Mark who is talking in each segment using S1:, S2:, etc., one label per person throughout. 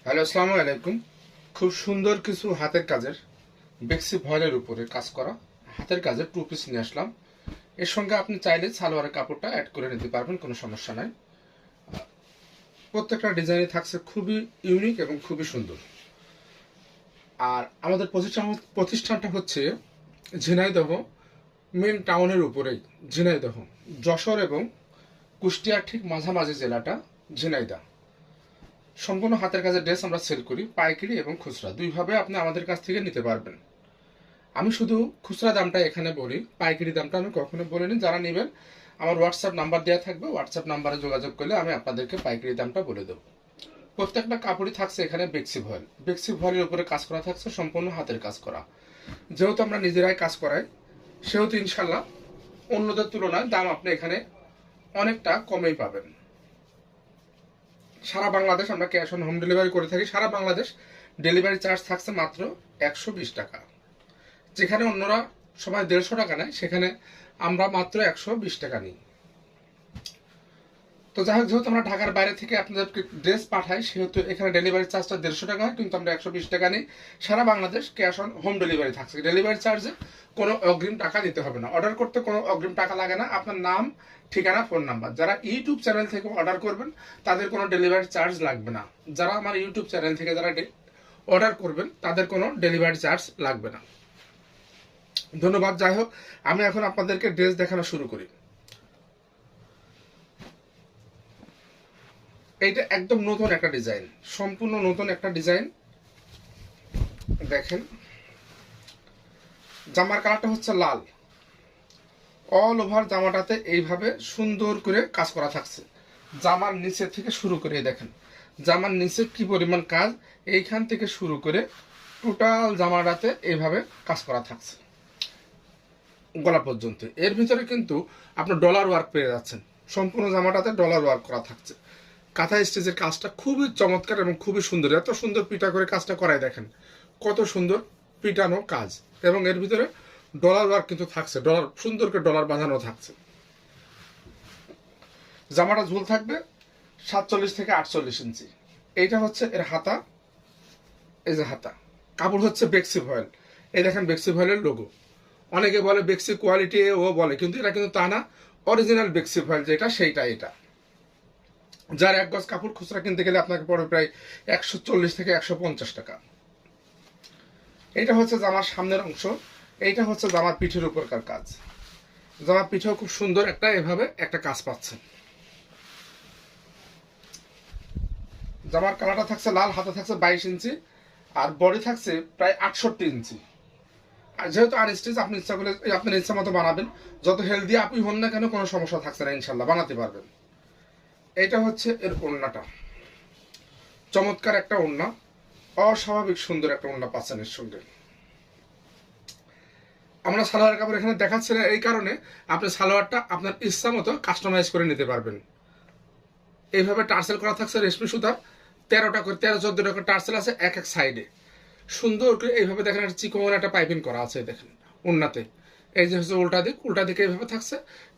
S1: Hello, আসসালামু আলাইকুম। খুব সুন্দর কিছু হাতের কাজের বেক্সি ভয়েলের উপরে কাজ করা হাতের কাজের টু পিস নিয়ে আসলাম। এর সঙ্গে আপনি চাইলে সালোয়ারের কাপড়টা অ্যাড করে নিতে পারবেন, কোনো সমস্যা নাই। প্রত্যেকটা ডিজাইনে থাকছে খুবই ইউনিক এবং খুবই সুন্দর। আর আমাদের প্রতিষ্ঠানটা হচ্ছে ঝিনাইদহ মেন টাউনের উপরেই। ঝিনাইদহ, যশোর এবং কুষ্টিয়ার ঠিক মাঝামাঝি জেলাটা ঝিনাইদহ। সম্পূর্ণ হাতের কাজের ড্রেস আমরা সেল করি, পাইকারি এবং খুচরা দুইভাবে আপনি আমাদের কাছ থেকে নিতে পারবেন। আমি শুধু খুচরা দামটা এখানে বলি, পাইকারি দামটা আমি কখনো বলিনি। যারা নেবেন আমার হোয়াটসঅ্যাপ নাম্বার দেওয়া থাকবে, হোয়াটসঅ্যাপ নাম্বারে যোগাযোগ করলে আমি আপনাদেরকে পাইকারি দামটা বলে দেবো। প্রত্যেকটা কাপড়ই থাকছে এখানে বেক্সি ভয়েল। বেক্সি ভয়েলের উপরে কাজ করা থাকছে, সম্পূর্ণ হাতের কাজ করা। যেহেতু আমরা নিজেরাই কাজ করাই, সেহেতু ইনশাল্লাহ অন্যদের তুলনায় দাম আপনি এখানে অনেকটা কমেই পাবেন। সারা বাংলাদেশ আমরা ক্যাশ অন হোম ডেলিভারি করে থাকি। সারা বাংলাদেশ ডেলিভারি চার্জ থাকছে মাত্র 120 টাকা। যেখানে অন্যরা সবাই 150 টাকা নেয়, সেখানে আমরা মাত্র 120 টাকা নিই। তো যাই হোক, যেহেতু আমরা ঢাকার বাইরে থেকে আপনাদেরকে ড্রেস পাঠাই, সেহেতু এখানে ডেলিভারি চার্জটা 150 টাকা হয়, কিন্তু আমরা 120 টাকা নিই। সারা Bangladesh cash on home delivery থাকছে। ডেলিভারি চার্জে কোনো অগ্রিম টাকা দিতে হবে না, অর্ডার করতে কোনো অগ্রিম টাকা লাগে না। আপনার নাম, ঠিকানা, ফোন নাম্বার। যারা ইউটিউব চ্যানেল থেকে অর্ডার করবেন তাদের কোনো ডেলিভারি চার্জ লাগবে না। যারা আমার ইউটিউব চ্যানেল থেকে যারা অর্ডার করবেন তাদের কোনো ডেলিভারি চার্জ লাগবে না। ধন্যবাদ। যাই হোক, আমি এখন আপনাদেরকে ড্রেস দেখানো শুরু করি। এইটা একদম নতুন একটা ডিজাইন, সম্পূর্ণ নতুন একটা ডিজাইন। দেখেন, জামার কালারটা হচ্ছে লাল। অল ওভার জামাটাতে এইভাবে সুন্দর করে কাজ করা থাকছে। জামার নিচে থেকে শুরু করে দেখেন, জামার নিচে কি পরিমাণ কাজ, এইখান থেকে শুরু করে টোটাল জামাটাতে এইভাবে কাজ করা থাকছে গলা পর্যন্ত। এর ভিতরে কিন্তু আপনার ডলার ওয়ার্ক পেয়ে যাচ্ছেন। সম্পূর্ণ জামাটাতে ডলার ওয়ার্ক করা থাকছে। কাঁথা স্টেজের কাজটা খুবই চমৎকার এবং খুবই সুন্দর। এত সুন্দর পিটা করে কাজটা করায় দেখেন, কত সুন্দর পিটানো কাজ। এবং এর ভিতরে ডলার ওয়ার্ক কিন্তু থাকছে, ডলার সুন্দর করে ডলার বাঁধানো থাকছে। জামাটা ঝুল থাকবে 47 থেকে 48 ইঞ্চি। এইটা হচ্ছে এর হাতা। এই যে হাতা, কাপড় হচ্ছে বেক্সি ভয়েল। এই দেখেন বেক্সি ভয়েলের লোগো। অনেকে বলে বেক্সি কোয়ালিটি, ও বলে, কিন্তু এটা কিন্তু তা না। অরিজিনাল বেক্সি ভয়েল যেটা, সেইটা এটা। যার 1 গজ কাপড় খুচরা কিনতে গেলে আপনাকে পড়বে প্রায় 140 থেকে 150 টাকা। এইটা হচ্ছে জামার সামনের অংশ। এইটা হচ্ছে জামার পিঠের উপরকার কাজ। জামার পিঠেও খুব সুন্দর একটা এভাবে একটা কাজ পাচ্ছেন। জামার কালারটা থাকছে লাল, হাতে থাকছে 22 ইঞ্চি, আর বডি থাকছে প্রায় 68 ইঞ্চি। আর যেহেতু আনস্টিচ, আপনি ইচ্ছা করলে আপনার ইচ্ছা মতো বানাবেন। যত হেলদি আপনি হন না কেন, কোনো সমস্যা থাকছে না, ইনশাল্লাহ বানাতে পারবেন। এইটা হচ্ছে এর ওড়নাটা। চমৎকার একটা ওড়না, অস্বাভাবিক সুন্দর একটা ওড়না পাচ্ছেন এর সঙ্গে। আমরা সালোয়ার কাপড় এখানে দেখাচ্ছি না এই কারণে, আপনি সালোয়ারটা আপনার ইচ্ছা মতো কাস্টমাইজ করে নিতে পারবেন। এইভাবে টার্সেল করা থাকছে রেশমি সুতার। 13টা করে, 13-14টা করে টার্সেল আছে এক এক সাইডে। সুন্দর করে এইভাবে দেখেন একটা চিকন একটা পাইপিং করা আছে দেখেন ওড়নাতে। এই যে হচ্ছে উল্টা দিক, উল্টা দিকে এইভাবে থাকছে,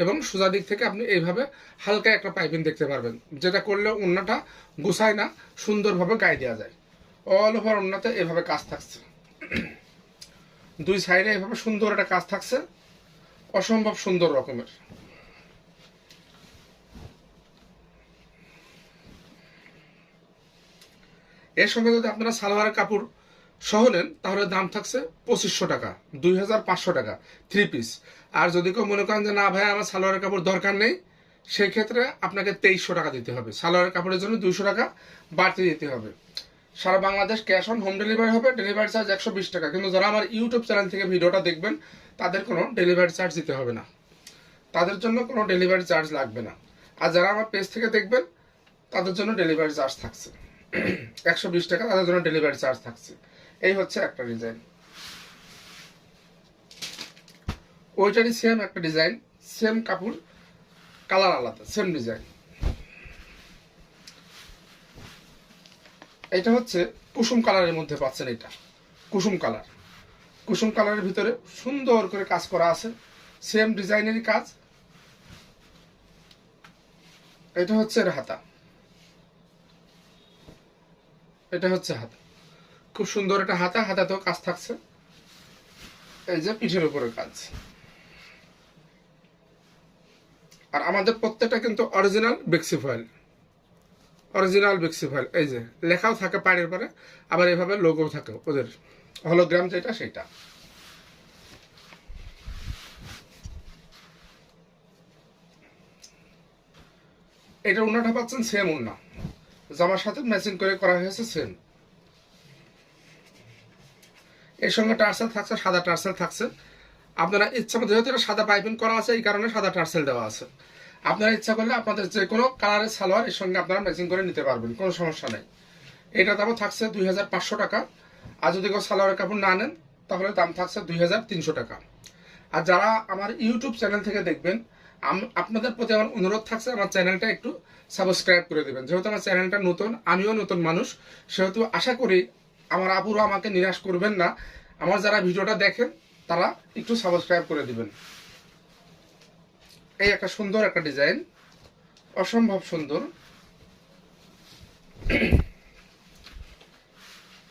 S1: এবং সোজা দিক থেকে আপনি এইভাবে হালকা একটা পাইপিং দেখতে পারবেন, যেটা করলে ওড়নাটা গুছায় না, সুন্দরভাবে গায়ে দেওয়া যায়। অল ওভার ওড়নাতে এইভাবে কাজ থাকছে। দুই সাইডে এইভাবে সুন্দর একটা কাজ থাকছে, অসম্ভব সুন্দর রকমের। এর সঙ্গে যদি আপনারা সালোয়ারের কাপড় সহ নেন তাহলে দাম থাকছে 2500 টাকা, 2500 টাকা 3 পিস। আর যদি কেউ মনে করেন যে না ভাই, আমার সালোয়ারের কাপড় দরকার নেই, সেই ক্ষেত্রে আপনাকে 2300 টাকা দিতে হবে। সালোয়ারের কাপড়ের জন্য 200 টাকা বাড়তি দিতে হবে। সারা Bangladesh cash on home delivery হবে, ডেলিভারি চার্জ 120 টাকা। কিন্তু যারা আমার ইউটিউব চ্যানেল থেকে ভিডিওটা দেখবেন তাদের কোনো ডেলিভারি চার্জ দিতে হবে না, তাদের জন্য কোনো ডেলিভারি চার্জ লাগবে না। আর যারা আমার পেজ থেকে দেখবেন তাদের জন্য ডেলিভারি চার্জ থাকছে 120 টাকা, তাদের জন্য ডেলিভারি চার্জ থাকছে। এই হচ্ছে একটা ডিজাইন। ওইটারই সেম একটা ডিজাইন, সেম কাপড়, কালার আলাদা, সেম ডিজাইন। এটা হচ্ছে কুসুম কালারের মধ্যে পাচ্ছেন। এটা কুসুম কালার। কুসুম কালারের ভিতরে সুন্দর করে কাজ করা আছে, সেম ডিজাইনেরই কাজ। এটা হচ্ছে এর হাতা। এটা হচ্ছে হাতা, খুব সুন্দর একটা হাতা, হাতাতেও কাজ থাকছে। এই যে পিঠের উপরে কাজ। আর আমাদের প্রত্যেকটা কিন্তু অরিজিনাল বেক্সি ফয়েল, অরিজিনাল বেক্সি ফয়েল। এই যে লেখাও থাকে পাড়ের পরে, আবার এভাবে লোগো থাকে ওদের, হলোগ্রাম যেটা সেটা। এটা ওড়নাটা পাচ্ছেন সেম ওড়না, জামার সাথে ম্যাচিং করে করা হয়েছে সেম। এর সঙ্গে টার্সেল থাকছে, সাদা টার্সেল থাকছে। আপনারা ইচ্ছা মতো, যেহেতু এটা সাদা পাইপিং করা আছে এই কারণে সাদা টার্সেল দেওয়া আছে। আপনারা ইচ্ছা করলে আপনাদের যে কোনো কালারের সালোয়ার এর সঙ্গে আপনারা ম্যাচিং করে নিতে পারবেন, কোনো সমস্যা নেই। এটা দাম থাকছে 2500 টাকা। আর যদি কেউ সালোয়ারের কাপড় না নেন তাহলে দাম থাকছে 2300 টাকা। আর যারা আমার ইউটিউব চ্যানেল থেকে দেখবেন, আপনাদের প্রতি আমার অনুরোধ থাকছে আমার চ্যানেলটা একটু সাবস্ক্রাইব করে দেবেন। যেহেতু আমার চ্যানেলটা নতুন, আমিও নতুন মানুষ, সেহেতু আশা করি আমার আপুরা আমাকে নিরাশ করবেন না। আমার যারা ভিডিওটা দেখেন তারা একটু সাবস্ক্রাইব করে দিবেন। এই একটা সুন্দর একটা ডিজাইন, অসম্ভব সুন্দর।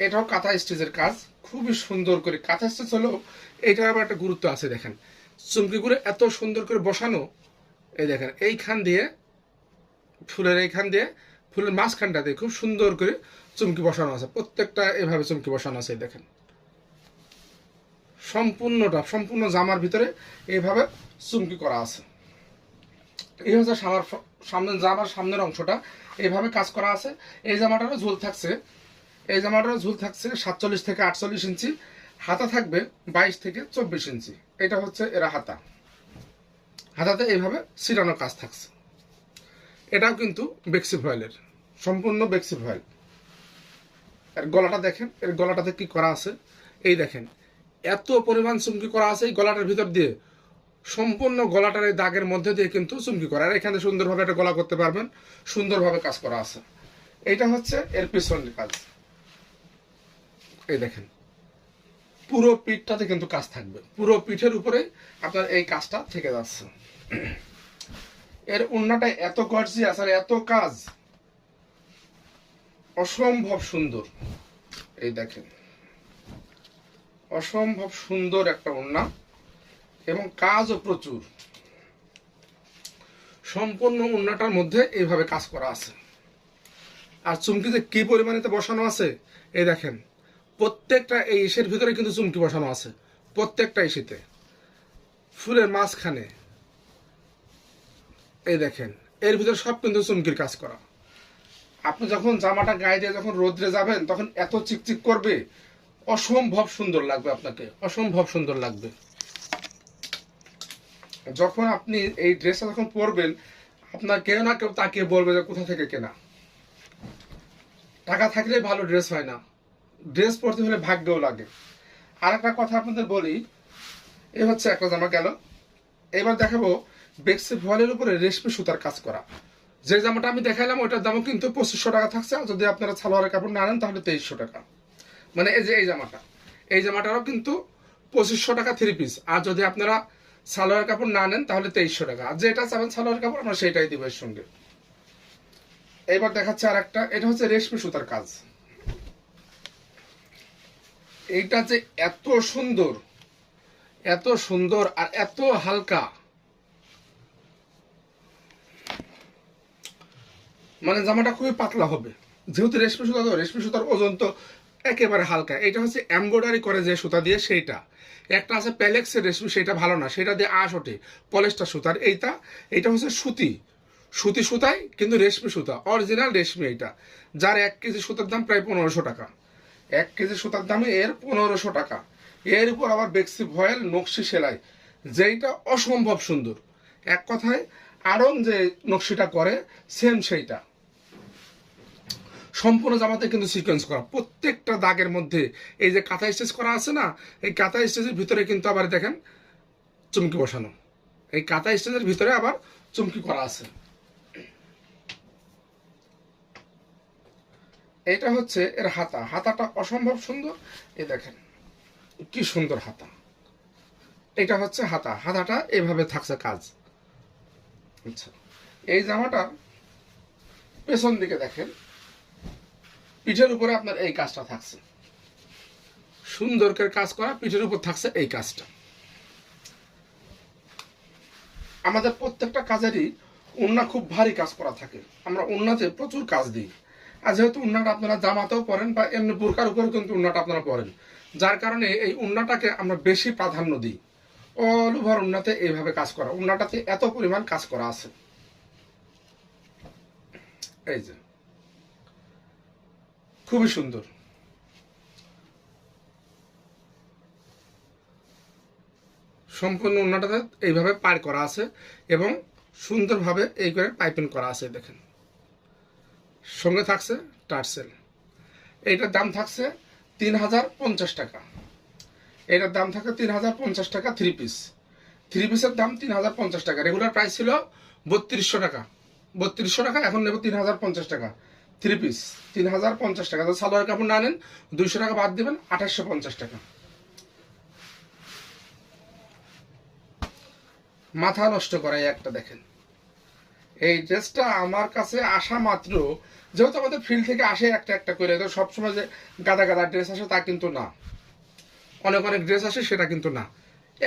S1: এটাও কাঁথা স্টিচের কাজ, খুবই সুন্দর করে কাঁথা স্টিচ হলেও এইটার আবার একটা গুরুত্ব আছে। দেখেন চুমকিগুলো এত সুন্দর করে বসানো। এই দেখেন এইখান দিয়ে ফুলের, এইখান দিয়ে ফুলের মাঝখানটা দিয়ে খুব সুন্দর করে চুমকি বসানো আছে। প্রত্যেকটা এভাবে চুমকি বসানো আছে। দেখেন সম্পূর্ণটা, সম্পূর্ণ জামার ভিতরে এইভাবে চুমকি করা আছে। এই হচ্ছে সামনের জামার সামনের অংশটা এইভাবে কাজ করা আছে। এই জামাটারও ঝুল থাকছে, এই জামাটারও ঝুল থাকছে 47 থেকে 48 ইঞ্চি। হাতা থাকবে 22 থেকে 24 ইঞ্চি। এটা হচ্ছে এরা হাতা, হাতাতে এইভাবে সিরানো কাজ থাকছে। এটাও কিন্তু বেক্সি ফয়েলের, সম্পূর্ণ বেক্সি ফয়েল। আর গলাটা দেখেন, এর গলাটাতে কি করা আছে। এই দেখেন এত পরিমাণ চুমকি করা আছে এই গলাটার ভিতর দিয়ে। সম্পূর্ণ গলাটার এই দাগের মধ্যে দিয়ে কিন্তু চুমকি করা। আর এখানে সুন্দরভাবে একটা গলা করতে পারবেন, সুন্দরভাবে কাজ করা আছে। এইটা হচ্ছে এর পিছনের কাজ। এই দেখেন পুরো পিঠটাতে কিন্তু কাজ থাকবে, পুরো পিঠের উপরে আপনার এই কাজটা থেকে যাচ্ছে। এর ওড়নাটা এত গর্জিয়াস আর এত কাজ, অসম্ভব সুন্দর। এই দেখেন অসম্ভব সুন্দর একটা ওড়না, এবং কাজও প্রচুর। সম্পূর্ণ ওড়নাটার মধ্যে এইভাবে কাজ করা আছে। আর চুমকিতে কি পরিমাণে বসানো আছে এই দেখেন, প্রত্যেকটা এই ইসের ভিতরে কিন্তু চুমকি বসানো আছে, প্রত্যেকটা ইসিতে ফুলের মাঝখানে। এই দেখেন এর ভিতরে সব কিন্তু চুমকির কাজ করা। আপনি যখন জামাটা গায়ে দিয়ে যখন রোদ্রে যাবেন তখন এত চিকচিক করবে, অসম্ভব সুন্দর লাগবে আপনাকে, অসম্ভব সুন্দর লাগবে। যখন আপনি এই ড্রেসটা যখন পরবেন, আপনার কেউ না কেউ তাকিয়ে বলবে যে কোথা থেকে কেনা। টাকা থাকলে ভালো ড্রেস হয় না, ড্রেস পরতে হলে ভাগ্যও লাগে। আর একটা কথা আপনাদের বলি, এই হচ্ছে একটা জামা গেল। এবার দেখাবো বেক্সি ভয়েলের উপরে রেশমি সুতার কাজ করা। যে জামাটা আমি দেখাইলাম ওইটার দামও কিন্তু 2500 টাকা থাকছে। আর যদি আপনারা সালোয়ারের কাপড় না আনেন তাহলে 2300 টাকা। মানে এই যে এই জামাটা, এই জামাটারও কিন্তু 2500 টাকা 3 পিস। আর যদি আপনারা সালোয়ার কাপড় না নেন তাহলে 2300 টাকা। আর যেটা চাবেন সালোয়ার কাপড় আমরা সেটাই দিব এর সঙ্গে। এবার দেখাচ্ছে আর একটা, এটা হচ্ছে রেশমি সুতার কাজ। এইটা যে এত সুন্দর, এত সুন্দর আর এত হালকা, মানে জামাটা খুবই পাতলা হবে। যেহেতু রেশমি সুতা, তো রেশমি সুতার ওজন তো একেবারে হালকা। এটা হচ্ছে এমব্রয়ডারি করে যে সুতা দিয়ে সেইটা। একটা আছে প্যালেক্সের রেশমি, সেটা ভালো না, সেটা দিয়ে আঁশ ওঠে, পলেস্টার সুতার। এইটা হচ্ছে সুতি, সুতি সুতায় কিন্তু রেশমি সুতা, অরিজিনাল রেশমি। এইটা যার 1 কেজি সুতার দাম প্রায় 1500 টাকা। 1 কেজি সুতার দামে এর 1500 টাকা। এর উপর আবার বেক্সি ভয়েল নকশি সেলাই, যেইটা অসম্ভব সুন্দর। এক কথায় আড়ং যে নকশিটা করে সেম সেইটা। সম্পূর্ণ জামাতে কিন্তু সিকোয়েন্স করা, প্রত্যেকটা দাগের মধ্যে এই যে কাঁথা স্টিচ করা আছে না, এই কাঁথা স্টিচের ভিতরে কিন্তু আবার দেখেন চুমকি বসানো। এই কাঁথা স্টিচের ভিতরে আবার চুমকি করা আছে। এটা হচ্ছে এর হাতা, হাতাটা অসম্ভব সুন্দর। এই দেখেন কি সুন্দর হাতা। এটা হচ্ছে হাতা, হাতাটা এভাবে থাকছে কাজ। আচ্ছা, এই জামাটা পেছন দিকে দেখেন, পিঠের উপরে আপনার এই কাজটা থাকছে, সুন্দর করে কাজ করা, পিঠের উপর থাকছে এই কাজটা। আমাদের প্রত্যেকটা কাজেরই ওড়না খুব ভারী কাজ করা থাকে, আমরা ওড়নাতে প্রচুর কাজ দিই। আর যেহেতু ওড়নাটা আপনারা জামাতেও পরেন বা এমনি বোরকার উপরেও কিন্তু ওড়নাটা আপনারা পরেন, যার কারণে এই ওড়নাটাকে আমরা বেশি প্রাধান্য দিই। অল ওভার ওড়নাতে এইভাবে কাজ করা, ওড়নাটাতে এত পরিমাণ কাজ করা আছে। এই যে খুবই সুন্দর, সম্পূর্ণ ওড়নাটাতে এইভাবে পার করা আছে এবং সুন্দরভাবে এই করে পাইপিং করা আছে। দেখেন সঙ্গে থাকছে টার্সেল। এইটার দাম থাকছে 3050 টাকা। এটার দাম থাকে 3050 টাকা। থ্রি পিসের দাম 3050 টাকা। রেগুলার প্রাইস ছিল 3200 টাকা। 3200 টাকা, এখন নেব 3050 টাকা। থ্রি পিস 3050 টাকা। তো সালোয়ার কাপড় না নেন 200 টাকা বাদ দিবেন, 2850 টাকা। মাথা নষ্ট করা একটা দেখেন, এই ড্রেসটা আমার কাছে আসা মাত্র, যেহেতু আমাদের ফিল্ড থেকে আসে একটা একটা করে, তো সবসময় যে গাদা গাদা ড্রেস আসে তা কিন্তু না, অনেক অনেক ড্রেস আসে সেটা কিন্তু না।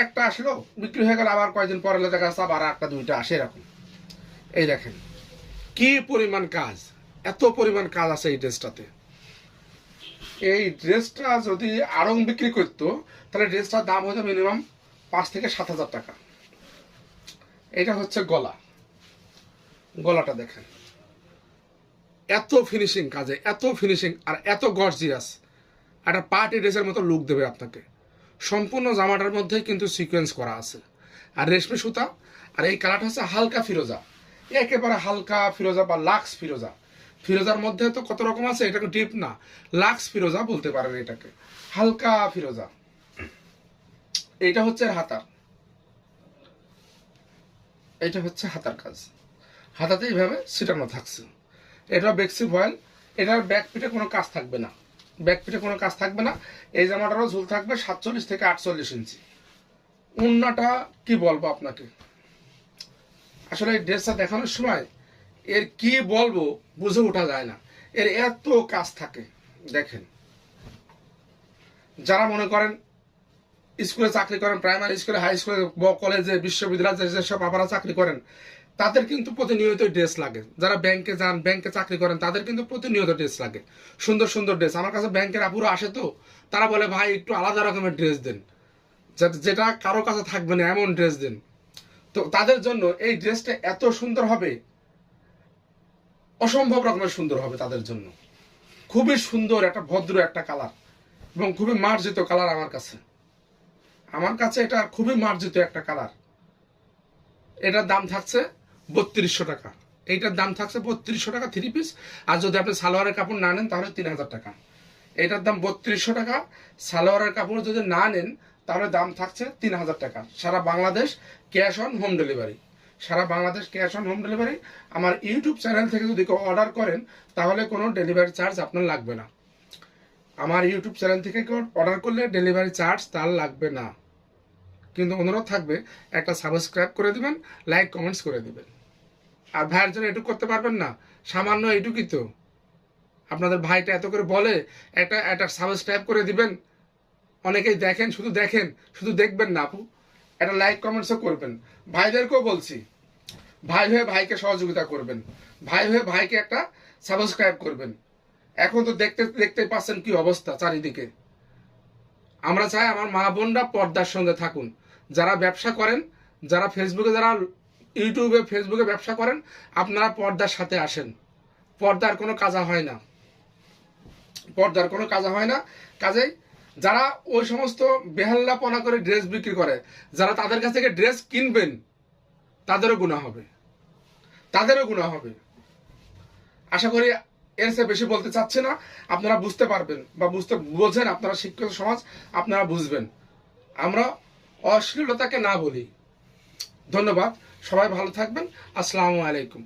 S1: একটা আসলো বিক্রি হয়ে গেল, আবার কয়েকদিন পরে দেখা যাচ্ছে আবার একটা দুইটা আসে এরকম। এই দেখেন কি পরিমাণ কাজ, এত পরিমাণ কাজ আছে এই ড্রেসটাতে। এই ড্রেসটা যদি আড়ং বিক্রি করতো তাহলে ড্রেসটার দাম হতো মিনিমাম 5 থেকে 7 হাজার টাকা। এটা হচ্ছে গলা, গলাটা দেখেন এত ফিনিশিং কাজে, এত ফিনিশিং আর এত গর্জিয়াস, একটা পার্টি ড্রেসের মতো লুক দেবে আপনাকে। সম্পূর্ণ জামাটার মধ্যে কিন্তু সিকোয়েন্স করা আছে আর রেশমি সুতা। আর এই কালারটা হচ্ছে হালকা ফিরোজা, একেবারে হালকা ফিরোজা বা লাক্স ফিরোজা। ফিরোজার মধ্যে তো কত রকম আছে, এটাকে ডিপ না, লাক্স ফিরোজা বলতে পারেন এটাকে, হালকা ফিরোজা। এইটা হচ্ছে হাতার, এটা হচ্ছে হাতার কাজ, হাতাতে এইভাবে ছিটানো থাকছে। এটা বেক্সি ভয়েল। এটার ব্যাক পিঠে কোনো কাজ থাকবে না, ব্যাক পিঠে কোনো কাজ থাকবে না। এই জামাটারও ঝুল থাকবে 47 থেকে 48 ইঞ্চি। ওড়নাটা কি বলবো আপনাকে, আসলে এই ড্রেসটা দেখানোর সময় এর কি বলবো বুঝে ওঠা যায় না, এর এত কাজ থাকে। দেখেন যারা মনে করেন স্কুলে চাকরি করেন, প্রাইমারি স্কুলে, হাই স্কুলে, কলেজে, বিশ্ববিদ্যালয়ে যেসব আপনারা চাকরি করেন, তাদের কিন্তু প্রতিনিয়ত ড্রেস লাগে। যারা ব্যাংকে যান, ব্যাংকে চাকরি করেন, তাদের কিন্তু প্রতিনিয়ত ড্রেস লাগে, সুন্দর সুন্দর ড্রেস। আমার কাছে ব্যাংকের আপুরা আসে, তো তারা বলে ভাই একটু আলাদা রকমের ড্রেস দেন, যেটা কারো কাছে থাকবে না এমন ড্রেস দেন। তো তাদের জন্য এই ড্রেসটা এত সুন্দর হবে, অসম্ভব রকমের সুন্দর হবে তাদের জন্য। খুবই সুন্দর একটা ভদ্র একটা কালার এবং খুবই মার্জিত কালার। আমার কাছে এটা খুবই মার্জিত একটা কালার। এটার দাম থাকছে 3200 টাকা। এইটার দাম থাকছে 3200 টাকা থ্রি পিস। আর যদি আপনি সালোয়ারের কাপড় না নেন তাহলে 3000 টাকা। এটার দাম 3200 টাকা। সালোয়ারের কাপড় যদি না নেন তাহলে দাম থাকছে 3000 টাকা। সারা Bangladesh cash on home delivery, সারা Bangladesh cash on home delivery. আমার ইউটিউব চ্যানেল থেকে যদি কেউ অর্ডার করেন তাহলে কোনো ডেলিভারি চার্জ আপনার লাগবে না। আমার ইউটিউব চ্যানেল থেকে কেউ অর্ডার করলে ডেলিভারি চার্জ তার লাগবে না। কিন্তু অনুরোধ থাকবে একটা সাবস্ক্রাইব করে দিবেন, লাইক কমেন্টস করে দিবেন। আর ভাইয়ের জন্য এটুকু করতে পারবেন না, সামান্য এটুকুই তো। আপনাদের ভাইটা এত করে বলে একটা সাবস্ক্রাইব করে দিবেন। অনেকেই দেখেন, শুধু দেখবেন না আপু, একটা লাইক কমেন্টসও করবেন। ভাইদেরকেও বলছি, ভাই হয়ে ভাইকে সহযোগিতা করবেন, ভাই হয়ে ভাইকে একটা সাবস্ক্রাইব করবেন। এখন তো দেখতে পাচ্ছেন কি অবস্থা চারিদিকে। আমরা চাই আমার মা বোনরা পর্দার সঙ্গে থাকুন। যারা ব্যবসা করেন, যারা ইউটিউবে ফেসবুকে ব্যবসা করেন, আপনারা পর্দার সাথে আসেন। পর্দার কোনো কাজা হয় না, পর্দার কোনো কাজা হয় না। কাজেই যারা ওই সমস্ত বেহাল্লাপনা করে ড্রেস বিক্রি করে, যারা তাদের কাছ থেকে ড্রেস কিনবেন, তাদেরও গুনাহ হবে, তাদেরও গুনাহ হবে। আশা করি এর চেয়ে বেশি বলতে চাচ্ছি না। আপনারা বুঝতে পারবেন বা বোঝেন, আপনারা শিক্ষিত সমাজ, আপনারা বুঝবেন। আমরা অশ্লীলতাকে না বলি। ধন্যবাদ, সবাই ভালো থাকবেন। আসসালামু আলাইকুম।